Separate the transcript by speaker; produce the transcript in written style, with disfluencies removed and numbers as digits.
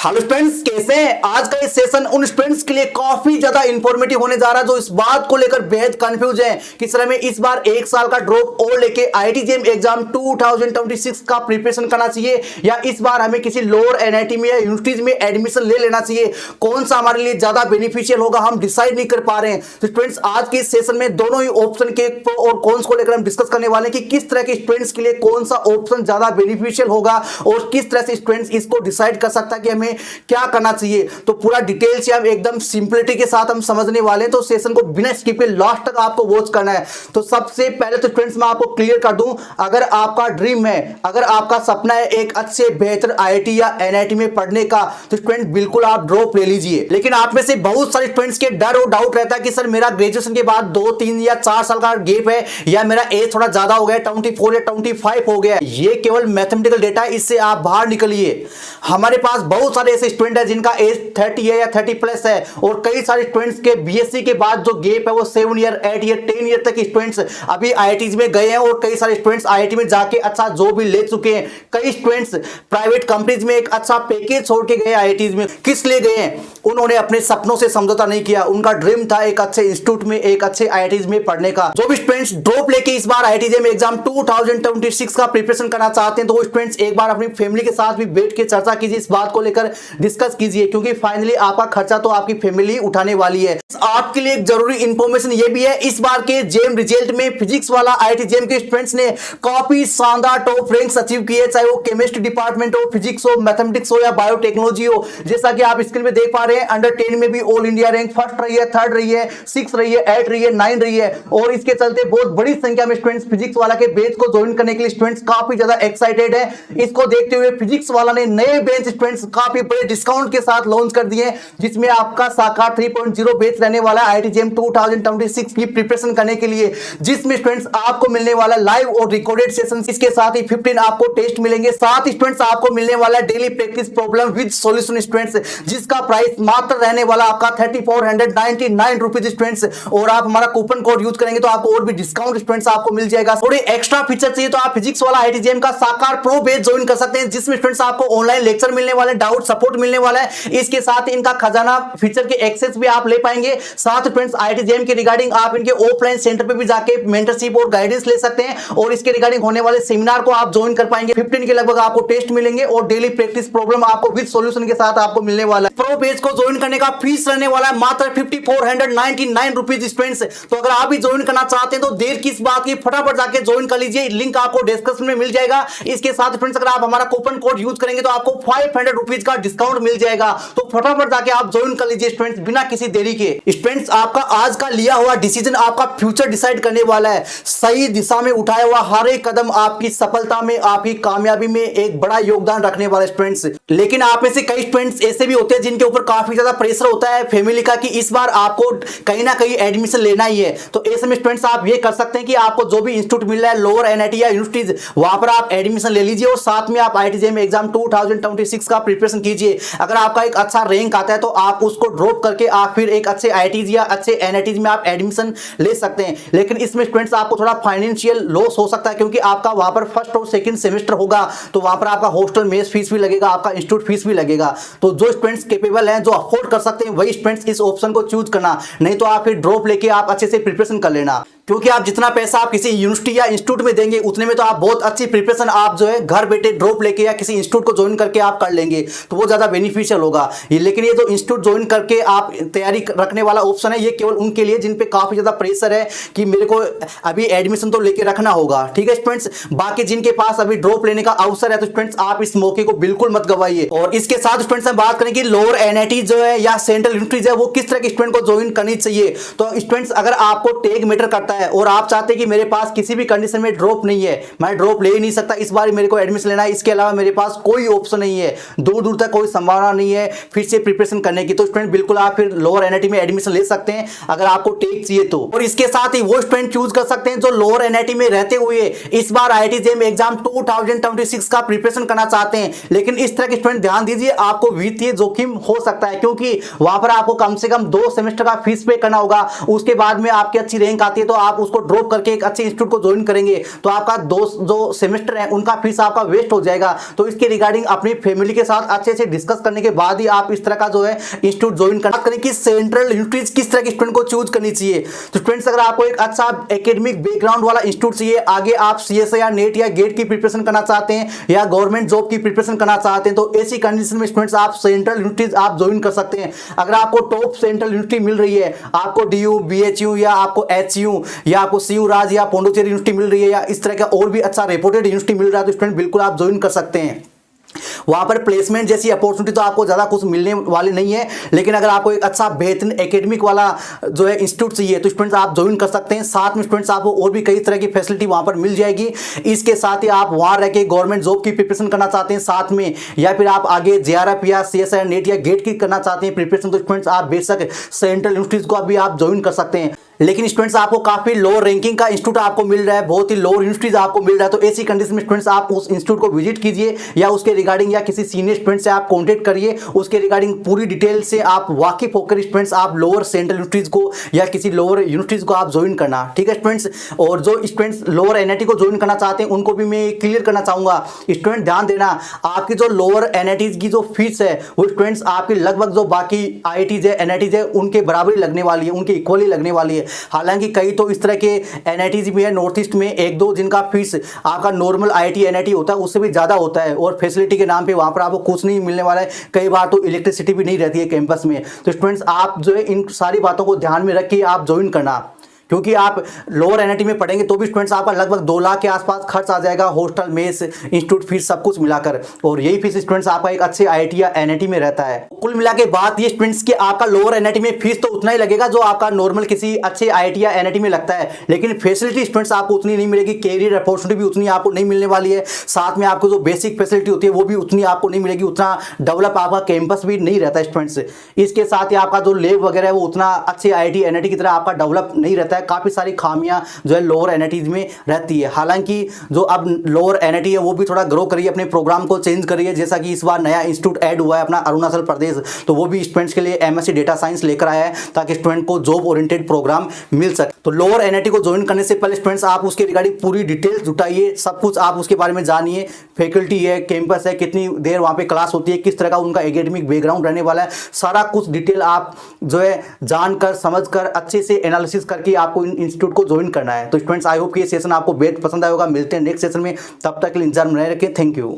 Speaker 1: Hello students, कैसे हैं? आज का ये सेशन उन स्टूडेंट्स के लिए काफी ज्यादा इंफॉर्मेटिव होने जा रहा है जो इस बात को लेकर बेहद कंफ्यूज है कि सर हमें इस बार एक साल का ड्रॉप और लेके आईआईटी जेईई एग्जाम 2026 का प्रिपरेशन करना चाहिए या इस बार हमें किसी लोअर एनआईटी में या यूनिवर्सिटीज में एडमिशन ले लेना चाहिए। कौन सा हमारे लिए ज्यादा बेनिफिशियल होगा हम डिसाइड नहीं कर पा रहे हैं। तो स्टूडेंट्स, आज के सेशन में दोनों ही ऑप्शन के प्रो और कॉन्स को लेकर हम डिस्कस करने वाले हैं कि किस तरह के स्टूडेंट्स के लिए कौन सा ऑप्शन ज्यादा बेनिफिशियल होगा और किस तरह से स्टूडेंट्स इसको डिसाइड कर सकता है कि हमें क्या करना चाहिए। तो पूरा डिटेल से हम एकदम सिंपलिटी के साथ हम समझने वाले हैं, तो सेशन को बिना स्किप के लास्ट तक आपको वॉच करना है। तो सबसे पहले तो फ्रेंड्स मैं आपको क्लियर कर दूं, अगर आपका ड्रीम है, अगर आपका सपना है एक अच्छे बेहतर आईआईटी या एनआईटी में पढ़ने का, तो स्टूडेंट बिल्कुल आप ड्रॉप ले लीजिए। लेकिन आप में से बहुत सारे स्टूडेंट्स के डर और डाउट रहता है कि सर मेरा ग्रेजुएशन के बाद 2, 3 या 4 साल का गैप है या मेरा एज थोड़ा ज्यादा हो गया, 24 या 25 हो गया। ये केवल मैथमेटिकल डेटा है, इससे आप बाहर निकलिए। हमारे पास बहुत सारे ऐसे स्टूडेंट है जिनका एज 30 है या 30 प्लस है, और कई सारे स्टूडेंट्स के बीएससी के बाद जो गैप है वो 7 ईयर, 8 ईयर, 10 ईयर तक स्टूडेंट्स अभी आईआईटीज में गए हैं, और कई सारे स्टूडेंट्स आईआईटी में जाके अच्छा जॉब भी ले चुके हैं। कई स्टूडेंट्स प्राइवेट कंपनीज में एक अच्छा पैकेज छोड़ के गए आईआईटीज में। किस लिए गए हैं? उन्होंने अपने सपनों से समझौता नहीं किया। उनका ड्रीम था एक अच्छे इंस्टीट्यूट में, एक अच्छे आईआईटीज में पढ़ने का। जो भी स्टूडेंट्स ड्रॉप लेके इस बार आईआईटी जेईई एग्जाम 2026 का प्रिपरेशन करना चाहते हैं, तो वो स्टूडेंट्स एक बार अपनी फैमिली के साथ भी बैठ के चर्चा कीजिए, इस बात को लेकर डिस्कस कीजिए, क्योंकि फाइनली आपका खर्चा तो आपकी फैमिली उठाने वाली है। आपके लिए एक जरूरी इंफॉर्मेशन ये भी है, इस बार के जेईई रिजल्ट में फिजिक्स वाला आईआईटी जेईई के स्टूडेंट्स ने काफी शानदार टॉप रैंक्स अचीव किए, चाहे वो केमिस्ट्री डिपार्टमेंट हो, फिजिक्स हो, मैथमेटिक्स हो या बायोटेक्नोलॉजी हो। जैसा कि आप स्क्रीन पे देख पा रहे हैं, अंडर 10 में भी ऑल इंडिया रैंक फर्स्ट रही है, थर्ड रही है, 6 रही है, 8 रही है, 9 रही है। और इसके चलते बहुत बड़ी संख्या में स्टूडेंट्स फिजिक्स वाला के बैच को ज्वाइन करने के लिए स्टूडेंट्स काफी ज्यादा एक्साइटेड है। इसको देखते हुए फिजिक्स वाला ने नए बैच स्टूडेंट्स काफी बड़े डिस्काउंट के साथ लॉन्च कर दिए, जिसमें आपका साकार 3.0 बैच रहने वाला है आईआईटी जेईई 2026 की प्रिपरेशन करने के लिए, जिसमें स्टूडेंट्स आपको मिलने वाला लाइव और रिकॉर्डेड सेशन, इसके साथ ही 15 आपको टेस्ट मिलेंगे। साथ ही स्टूडेंट्स आपको मिलने वाला daily practice problem with solution students, जिसका प्राइस मात्र रहने वाला आपका 3499 रुपीज स्टूडेंट्स। और आप हमारा कूपन कोड यूज करेंगे तो आपको और भी डिस्काउंट स्टूडेंट्स आपको मिल जाएगा। थोड़े एक्स्ट्रा फीचर चाहिए तो आप फिजिक्स वाला आईआईटी जेईई का साकार प्रो बैच ज्वाइन कर सकते हैं, जिसमें स्टूडेंट्स आपको ऑनलाइन लेक्चर मिलने वाले, डाउट सपोर्ट मिलने वाला है। इसके साथ इनका खजाना फीचर के एक्सेस भी आप ले पाएंगे। साथ फ्रेंड्स आईआईटी जेईई के रिगार्डिंग आप इनके ऑफलाइन सेंटर पे भी जाके मेंटरशिप और गाइडेंस ले सकते हैं, और इसके रिगार्डिंग होने वाले सेमिनार को आप ज्वाइन कर पाएंगे। 15 के लगभग आपको टेस्ट मिलेंगे और डेली प्रैक्टिस प्रॉब्लम आपको विद सॉल्यूशन के साथ आपको मिलने वाला है। प्रो बैच को ज्वाइन करने का फीस रहने वाला है मात्र 5499 रुपीज स्टूडेंट्स। तो अगर आप भी ज्वाइन करना चाहते हैं तो देर किस बात की, फटाफट जाके ज्वाइन कर लीजिए, लिंक आपको डिस्क्रिप्शन में मिल जाएगा। इसके साथ फ्रेंड्स अगर आप हमारा कूपन कोड यूज करेंगे तो आपको 500 रुपीज का डिस्काउंट मिल जाएगा। तो फटाफट जाके आप ज्वाइन कर लीजिए स्टूडेंट्स, बिना किसी देरी के। स्टूडेंट्स, आपका आज का लिया हुआ डिसीजन आपका फ्यूचर डिसाइड करने वाला है। सही दिशा में उठाया हुआ हर एक कदम आपकी सफलता में, आपकी कामयाबी में एक बड़ा योगदान रखने वाले स्टूडेंट्स। लेकिन आप में से कई स्टूडेंट्स ऐसे भी होते हैं जिनके ऊपर काफी ज्यादा प्रेशर होता है फैमिली का कि इस बार आपको कहीं ना कहीं एडमिशन लेना ही है। तो ऐसे में स्टूडेंट्स आप ये कर सकते हैं कि आपको जो भी इंस्टीट्यूट मिल रहा है, लोअर एनआईटी या यूनिवर्सिटीज, वहां पर आप एडमिशन ले लीजिए और साथ में आप आईआईटी जेईई एग्जाम 2026 का प्रिपरेशन कीजिए। अगर आपका एक अच्छा रैंक आता है तो आप उसको ड्रॉप करके आप फिर एक अच्छे आईआईटीज या अच्छे एनआईटीज में आप एडमिशन ले सकते हैं। लेकिन इसमें स्टूडेंट्स आपको थोड़ा फाइनेंशियल लॉस हो सकता है, क्योंकि आपका वहां पर फर्स्ट और सेकंड सेमेस्टर होगा, तो वहां पर आपका हॉस्टल मेस फीस भी लगेगा, आपका इंस्टीट्यूट फीस भी लगेगा। तो जो स्टूडेंट्स कैपेबल हैं, जो अफोर्ड कर सकते हैं, वही स्टूडेंट्स इस ऑप्शन को चूज करना, नहीं तो आप फिर ड्रॉप लेके आप अच्छे से प्रिपरेशन कर लेना। क्योंकि आप जितना पैसा आप किसी यूनिवर्सिटी या इंस्टीट्यूट में देंगे, उतने में तो आप बहुत अच्छी प्रिपरेशन आप जो है घर बैठे ड्रॉप लेके या किसी इंस्टीट्यूट को ज्वाइन करके आप कर लेंगे, तो वो ज्यादा बेनिफिशियल होगा। लेकिन ये जो इंस्टीट्यूट ज्वाइन करके आप तैयारी रखने वाला ऑप्शन है, ये केवल उनके लिए जिन पे काफी ज्यादा प्रेशर है कि मेरे को अभी एडमिशन तो लेके रखना होगा। ठीक है स्टूडेंट्स, बाकी जिनके पास अभी ड्रॉप लेने का अवसर है, तो स्टूडेंट्स आप इस मौके को बिल्कुल मत गवाइए। और इसके साथ स्टूडेंट्स हम बात करें कि लोअर एनआईटी जो है या सेंट्रल यूनिवर्सिटीज है, वो किस तरह के स्टूडेंट को ज्वाइन करनी चाहिए। तो स्टूडेंट्स, अगर आपको टैग मैटर करता है और आप चाहते कि मेरे पास किसी भी कंडीशन में ड्रॉप नहीं है, मैं ड्रॉप ले ही नहीं सकता, इस बार मेरे को एडमिशन लेना है, इसके अलावा मेरे पास कोई ऑप्शन नहीं है, दूर दूर तक कोई संभावना नहीं है फिर से प्रिपरेशन करने की, तो स्टूडेंट बिल्कुल आप फिर लोअर एनआईटी में एडमिशन ले सकते हैं अगर आपको टेक चाहिए तो। और इसके साथ ही वो स्टूडेंट चूज कर सकते हैं जो लोअर एनआईटी में रहते हुए इस बार आईआईटी जेईई एग्जाम 2026 का प्रिपरेशन करना चाहते हैं। लेकिन इस तरह के स्टूडेंट ध्यान दीजिए, आपको वित्तीय जोखिम हो सकता है, क्योंकि वहां पर आपको कम से कम 2 सेमेस्टर का फीस पे करना होगा। उसके बाद में आपकी अच्छी रैंक आती है तो आप उसको ड्रॉप करके एक अच्छे इंस्टीट्यूट को ज्वाइन करेंगे तो आपका दो जो सेमेस्टर है उनका फीस आपका वेस्ट हो जाएगा। तो इसके रिगार्डिंग अपनी फैमिली के साथ अच्छे से डिस्कस करने के बाद ही आप इस तरह का जो है इंस्टीट्यूट ज्वाइन करना करें कि सेंट्रल यूनिवर्सिटीज किस तरह के स्टूडेंट को चूज करनी चाहिए। तो स्टूडेंट्स अगर आपको एक अच्छा एकेडमिक बैकग्राउंड वाला इंस्टीट्यूट चाहिए, आगे आप सीएसए या नेट या गेट की प्रिपरेशन करना चाहते हैं या गवर्नमेंट जॉब की प्रिपरेशन करना चाहते हैं, तो ऐसी कंडीशन में स्टूडेंट्स आप सेंट्रल यूनिवर्सिटीज आप ज्वाइन कर सकते हैं। अगर आपको टॉप सेंट्रल यूनिवर्सिटी मिल रही है, आपको डीयू, बीएचयू या आपको एचयू या आपको सीयू राज या पोंडिचेरी यूनिवर्सिटी मिल रही है या इस तरह का और भी अच्छा रेपुटेड यूनिवर्सिटी मिल रहा है, तो स्टूडेंट बिल्कुल आप ज्वाइन कर सकते हैं। वहां पर प्लेसमेंट जैसी अपॉर्चुनिटी तो आपको ज़्यादा कुछ मिलने वाली नहीं है, लेकिन अगर आपको एक अच्छा बेहतरीन एकेडमिक वाला जो है इंस्टीट्यूट चाहिए तो स्टूडेंट्स आप ज्वाइन कर सकते हैं। साथ में स्टूडेंट्स आपको और भी कई तरह की फैसिलिटी वहां पर मिल जाएगी। इसके साथ ही आप वहां रह के गवर्नमेंट जॉब की प्रिपरेशन करना चाहते हैं साथ में, या फिर आप आगे जेआरएफ या सीएसआई नेट या गेट की करना चाहते हैं प्रिपरेशन, तो स्टूडेंट्स आप बेशक सेंट्रल यूनिवर्सिटीज को अभी आप ज्वाइन कर सकते हैं। लेकिन स्टूडेंट्स आपको काफी लो रैंकिंग का इंस्टीट्यूट आपको मिल रहा है, बहुत ही लो यूनिवर्सिटीज आपको मिल रहा है, तो ऐसी कंडीशन में स्टूडेंट्स आप उस इंस्टीट्यूट को विजिट कीजिए या उसके रिगार्डिंग या किसी सीनियर स्टूडेंट से आप कांटेक्ट करिए, उसके रिगार्डिंग पूरी डिटेल से आप वाकिफ होकर स्टूडेंट्स आप लोअर सेंट्रल यूनिवर्सिटीज को या किसी लोअर यूनिवर्सिटीज को आप ज्वाइन करना, ठीक है स्टूडेंट्स। और जो स्टूडेंट्स लोअर एनआईटी को ज्वाइन करना चाहते हैं उनको भी मैं क्लियर करना चाहूंगा, स्टूडेंट ध्यान देना, आपकी जो लोअर एनआईटीज की जो फीस है वो स्टूडेंट्स आपकी लगभग जो बाकी आईआईटीज है एनआईटीज है उनके बराबरी लगने वाली है, उनके इक्वली लगने वाली है। हालांकि कई तो इस तरह के एनआईटीज भी है नॉर्थ ईस्ट में, एक दो जिनका फीस आपका नॉर्मल आईआईटी एनआईटी होता है उससे भी ज़्यादा होता है, और फैसिलिटी के नाम पे वहाँ पर आपको कुछ नहीं मिलने वाला है, कई बार तो इलेक्ट्रिसिटी भी नहीं रहती है कैंपस में। तो स्टूडेंट्स आप जो है इन सारी बातों को ध्यान में रख के आप ज्वाइन करना, क्योंकि आप लोअर एनआईटी में पढ़ेंगे तो भी स्टूडेंट्स आपका लगभग 2 लाख के आसपास खर्च आ जाएगा, हॉस्टल मेस इंस्टीट्यूट फीस सब कुछ मिलाकर, और यही फीस स्टूडेंट्स आपका एक अच्छे आईआईटी या एनआईटी में रहता है। कुल मिला के बात ये स्टूडेंट्स की आपका लोअर एनआईटी में फीस तो उतना ही लगेगा जो आपका नॉर्मल किसी अच्छे आईआईटी या एनआईटी में लगता है, लेकिन फैसिलिटी स्टूडेंट्स आपको उतनी नहीं मिलेगी, कैरियर अपॉर्चुनिटी भी उतनी आपको नहीं मिलने वाली है, साथ में आपको जो बेसिक फैसिलिटी होती है वो भी उतनी आपको नहीं मिलेगी, उतना डेवलप आपका कैंपस भी नहीं रहता है स्टूडेंट्स। इसके साथ ही आपका जो लैब वगैरह है वो उतना अच्छे आईआईटी एनआईटी की तरह आपका डेवलप नहीं रहता है, काफ़ी सारी खामियां जो है लोअर एनआईटीज में रहती है। हालांकि जो अब लोअर एनआईटी है वो भी थोड़ा ग्रो करिए, अपने प्रोग्राम को चेंज करिए, जैसा कि इस बार नया इंस्टीट्यूट ऐड हुआ है अपना अरुणाचल प्रदेश, तो वो भी स्टूडेंट्स के लिए एमएससी डेटा साइंस लेकर आया है ताकि स्टूडेंट को जॉब ओरिएंटेड प्रोग्राम मिल सके। तो लोअर एनआईटी को ज्वाइन करने से पहले स्टूडेंट्स आप उसके रिगार्डिंग पूरी डिटेल्स जुटाइए, सब कुछ आप उसके बारे में जानिए, फैकल्टी है, कैंपस है, कितनी देर वहाँ पे क्लास होती है, किस तरह का उनका एकेडमिक बैकग्राउंड रहने वाला है, सारा कुछ डिटेल आप जो है जानकर समझकर अच्छे से एनालिसिस करके आपको इन इंस्टीट्यूट को ज्वाइन करना है। तो स्टूडेंट्स आई होप कि ये सेशन आपको बेहद पसंद आएगा। मिलते हैं नेक्स्ट सेशन में, तब तक के लिए इंतजार में रखें। Thank you.